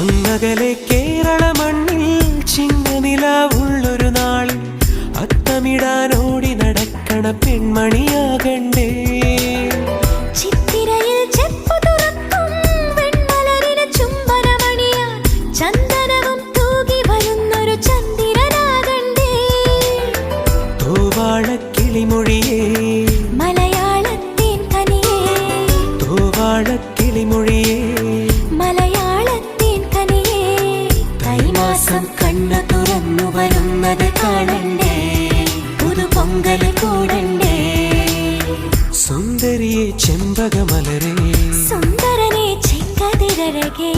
അങ്ങകലെ കേരള മണ്ണിൽ ചിങ്ങനിലാവുള്ളൊരു നാളിൽ അത്തമിടാനോടി നടക്കണ പെൺമണിയാകണ്ടേ. ചിത്തിരയിൽ ചെപ്പു തുറക്കും വെൺമലരിന് ചുംബനമണിയാ ചന്ദനവും തൂകി വരുന്നൊരു ചന്ദ്രനാകണ്ടേ. തോവാളക്കിളിമൊഴിയേ മലയാളത്തിൻ കനിയേ, തോവാളക്കിളിമൊഴിയേ മലയാളത്തിൻ കനിയേ. തൈമാസം കണ്ണു തുറന്നു വരുന്നത് കാണണ്ടേ, പുതുപൊങ്കൽ കൂടണ്ടേ. സുന്ദരിയെ ചെമ്പകമലരേ, സുന്ദരനെ ചെങ്കതിരഴകേ.